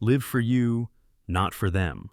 Live for you, not for them.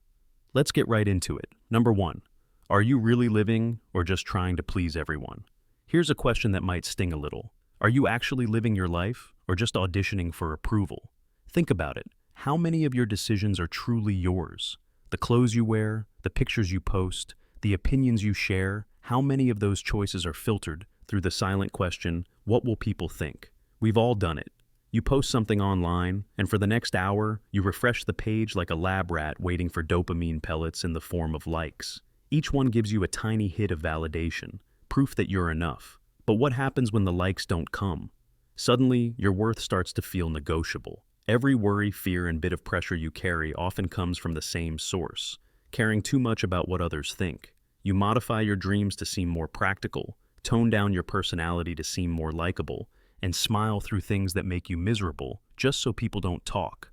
Let's get right into it. Number one, are you really living or just trying to please everyone? Here's a question that might sting a little. Are you actually living your life or just auditioning for approval? Think about it. How many of your decisions are truly yours? The clothes you wear, the pictures you post, the opinions you share, how many of those choices are filtered through the silent question, what will people think? We've all done it. You post something online, and for the next hour, you refresh the page like a lab rat waiting for dopamine pellets in the form of likes. Each one gives you a tiny hit of validation, proof that you're enough. But what happens when the likes don't come? Suddenly, your worth starts to feel negotiable. Every worry, fear, and bit of pressure you carry often comes from the same source, caring too much about what others think. You modify your dreams to seem more practical, tone down your personality to seem more likable, and smile through things that make you miserable just so people don't talk.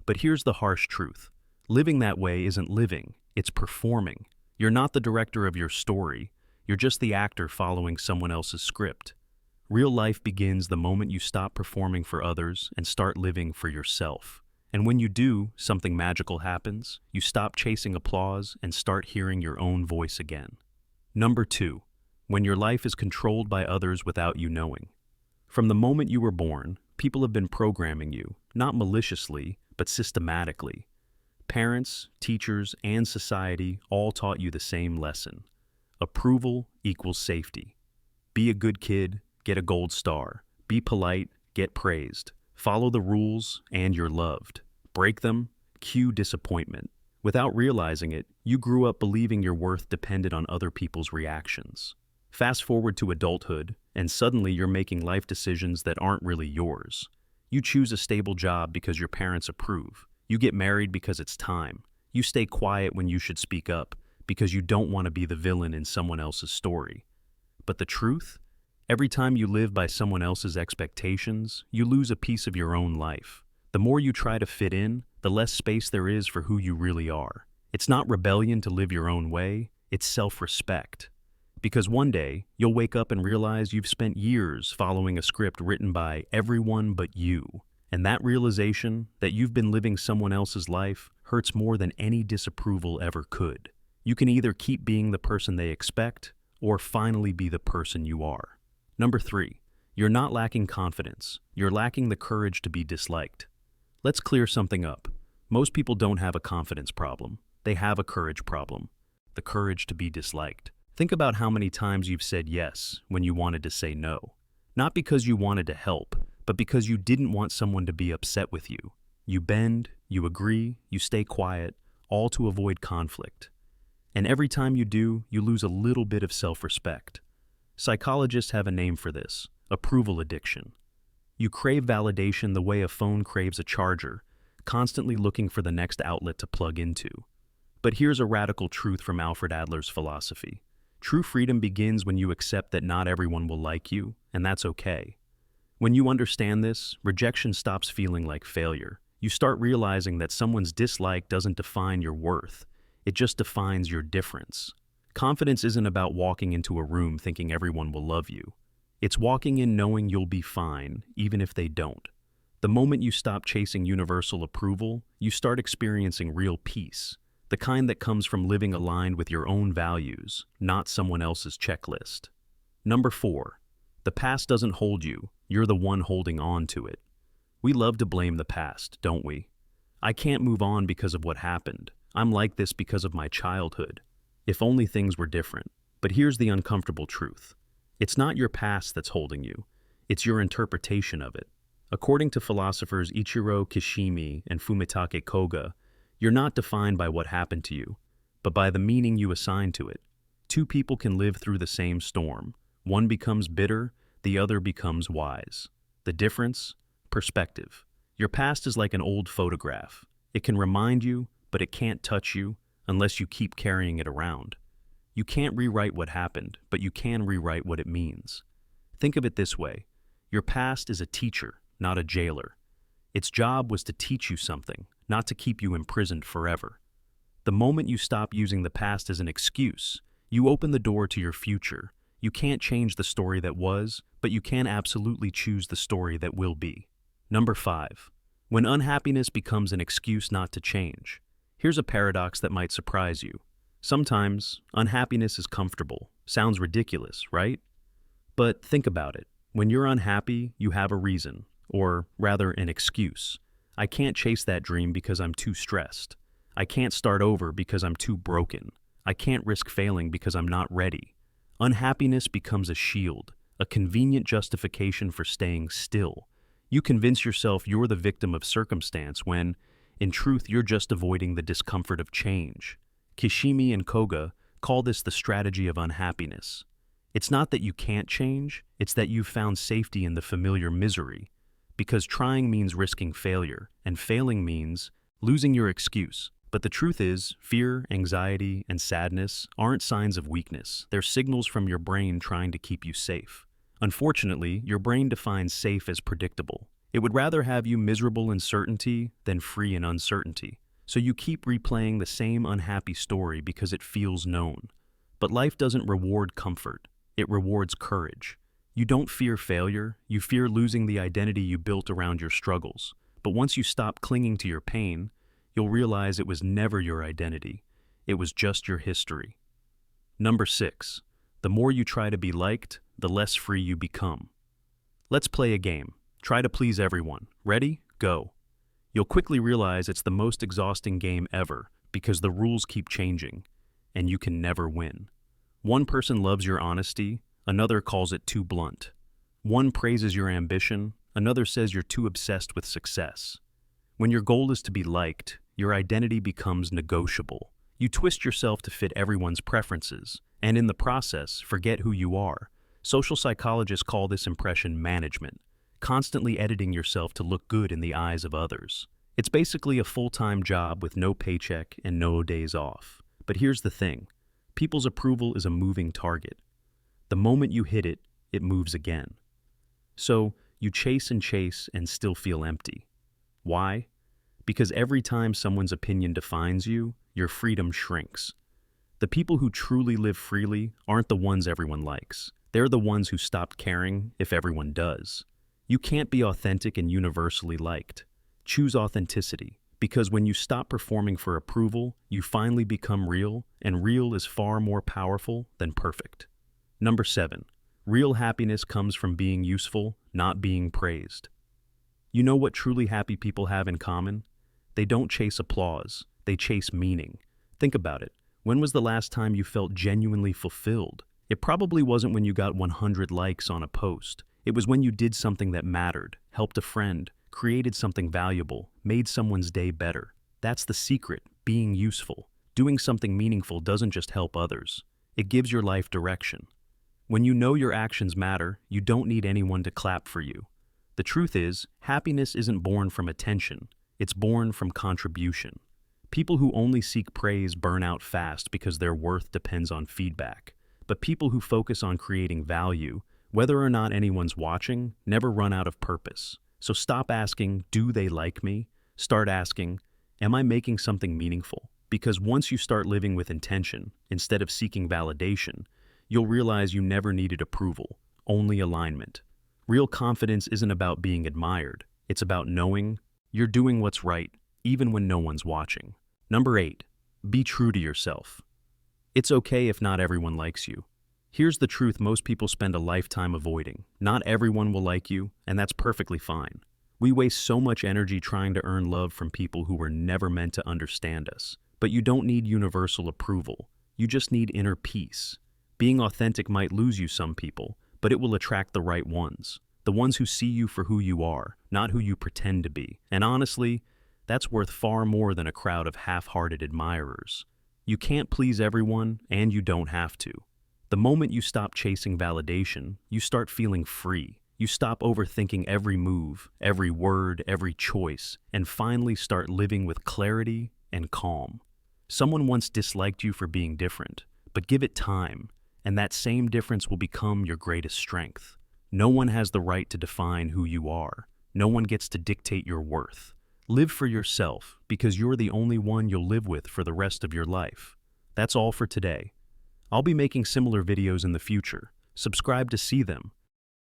But here's the harsh truth. Living that way isn't living, it's performing. You're not the director of your story, you're just the actor following someone else's script. Real life begins the moment you stop performing for others and start living for yourself. And when you do, something magical happens. You stop chasing applause and start hearing your own voice again. Number two, when your life is controlled by others without you knowing. From the moment you were born, people have been programming you, not maliciously, but systematically. Parents, teachers, and society all taught you the same lesson. Approval equals safety. Be a good kid, get a gold star. Be polite, get praised. Follow the rules, and you're loved. Break them, cue disappointment. Without realizing it, you grew up believing your worth depended on other people's reactions. Fast forward to adulthood, and suddenly you're making life decisions that aren't really yours. You choose a stable job because your parents approve. You get married because it's time. You stay quiet when you should speak up because you don't want to be the villain in someone else's story. But the truth? Every time you live by someone else's expectations, you lose a piece of your own life. The more you try to fit in, the less space there is for who you really are. It's not rebellion to live your own way, it's self-respect. Because one day, you'll wake up and realize you've spent years following a script written by everyone but you. And that realization, that you've been living someone else's life, hurts more than any disapproval ever could. You can either keep being the person they expect, or finally be the person you are. Number three, you're not lacking confidence. You're lacking the courage to be disliked. Let's clear something up. Most people don't have a confidence problem. They have a courage problem. The courage to be disliked. Think about how many times you've said yes when you wanted to say no. Not because you wanted to help, but because you didn't want someone to be upset with you. You bend, you agree, you stay quiet, all to avoid conflict. And every time you do, you lose a little bit of self-respect. Psychologists have a name for this: approval addiction. You crave validation the way a phone craves a charger, constantly looking for the next outlet to plug into. But here's a radical truth from Alfred Adler's philosophy. True freedom begins when you accept that not everyone will like you, and that's okay. When you understand this, rejection stops feeling like failure. You start realizing that someone's dislike doesn't define your worth. It just defines your difference. Confidence isn't about walking into a room thinking everyone will love you. It's walking in knowing you'll be fine, even if they don't. The moment you stop chasing universal approval, you start experiencing real peace. The kind that comes from living aligned with your own values, not someone else's checklist. Number four, the past doesn't hold you, you're the one holding on to it. We love to blame the past, don't we? I can't move on because of what happened. I'm like this because of my childhood. If only things were different. But here's the uncomfortable truth. It's not your past that's holding you, it's your interpretation of it. According to philosophers Ichiro Kishimi and Fumitake Koga, you're not defined by what happened to you, but by the meaning you assign to it. Two people can live through the same storm. One becomes bitter, the other becomes wise. The difference? Perspective. Your past is like an old photograph. It can remind you, but it can't touch you unless you keep carrying it around. You can't rewrite what happened, but you can rewrite what it means. Think of it this way. Your past is a teacher, not a jailer. Its job was to teach you something, not to keep you imprisoned forever. The moment you stop using the past as an excuse, you open the door to your future. You can't change the story that was, but you can absolutely choose the story that will be. Number five, When unhappiness becomes an excuse not to change. Here's a paradox that might surprise you. Sometimes, unhappiness is comfortable. Sounds ridiculous, right? But think about it. When you're unhappy, you have a reason, or rather an excuse. I can't chase that dream because I'm too stressed. I can't start over because I'm too broken. I can't risk failing because I'm not ready. Unhappiness becomes a shield, a convenient justification for staying still. You convince yourself you're the victim of circumstance when, in truth, you're just avoiding the discomfort of change. Kishimi and Koga call this the strategy of unhappiness. It's not that you can't change, it's that you've found safety in the familiar misery. Because trying means risking failure, and failing means losing your excuse. But the truth is, fear, anxiety, and sadness aren't signs of weakness. They're signals from your brain trying to keep you safe. Unfortunately, your brain defines safe as predictable. It would rather have you miserable in certainty than free in uncertainty. So you keep replaying the same unhappy story because it feels known. But life doesn't reward comfort. It rewards courage. You don't fear failure. You fear losing the identity you built around your struggles. But once you stop clinging to your pain, you'll realize it was never your identity. It was just your history. Number 6. The more you try to be liked, the less free you become. Let's play a game. Try to please everyone. Ready? Go. You'll quickly realize it's the most exhausting game ever because the rules keep changing, and you can never win. One person loves your honesty, another calls it too blunt. One praises your ambition, another says you're too obsessed with success. When your goal is to be liked, your identity becomes negotiable. You twist yourself to fit everyone's preferences, and in the process, forget who you are. Social psychologists call this impression management, constantly editing yourself to look good in the eyes of others. It's basically a full-time job with no paycheck and no days off. But here's the thing. People's approval is a moving target. The moment you hit it, it moves again. So, you chase and still feel empty. Why? Because every time someone's opinion defines you, your freedom shrinks. The people who truly live freely aren't the ones everyone likes. They're the ones who stopped caring if everyone does. You can't be authentic and universally liked. Choose authenticity, because when you stop performing for approval, you finally become real, and real is far more powerful than perfect. Number 7. Real happiness comes from being useful, not being praised. You know what truly happy people have in common? They don't chase applause, they chase meaning. Think about it. When was the last time you felt genuinely fulfilled? It probably wasn't when you got 100 likes on a post. It was when you did something that mattered, helped a friend, created something valuable, made someone's day better. That's the secret, being useful. Doing something meaningful doesn't just help others. It gives your life direction. When you know your actions matter, you don't need anyone to clap for you. The truth is, happiness isn't born from attention. It's born from contribution. People who only seek praise burn out fast because their worth depends on feedback. But people who focus on creating value, whether or not anyone's watching, never run out of purpose. So stop asking, do they like me? Start asking, am I making something meaningful? Because once you start living with intention, instead of seeking validation, you'll realize you never needed approval, only alignment. Real confidence isn't about being admired. It's about knowing you're doing what's right, even when no one's watching. Number 8. Be true to yourself. It's okay if not everyone likes you. Here's the truth most people spend a lifetime avoiding. Not everyone will like you, and that's perfectly fine. We waste so much energy trying to earn love from people who were never meant to understand us. But you don't need universal approval. You just need inner peace. Being authentic might lose you some people, but it will attract the right ones. The ones who see you for who you are, not who you pretend to be. And honestly, that's worth far more than a crowd of half-hearted admirers. You can't please everyone, and you don't have to. The moment you stop chasing validation, you start feeling free. You stop overthinking every move, every word, every choice, and finally start living with clarity and calm. Someone once disliked you for being different, but give it time, and that same difference will become your greatest strength. No one has the right to define who you are. No one gets to dictate your worth. Live for yourself, because you're the only one you'll live with for the rest of your life. That's all for today. I'll be making similar videos in the future. Subscribe to see them.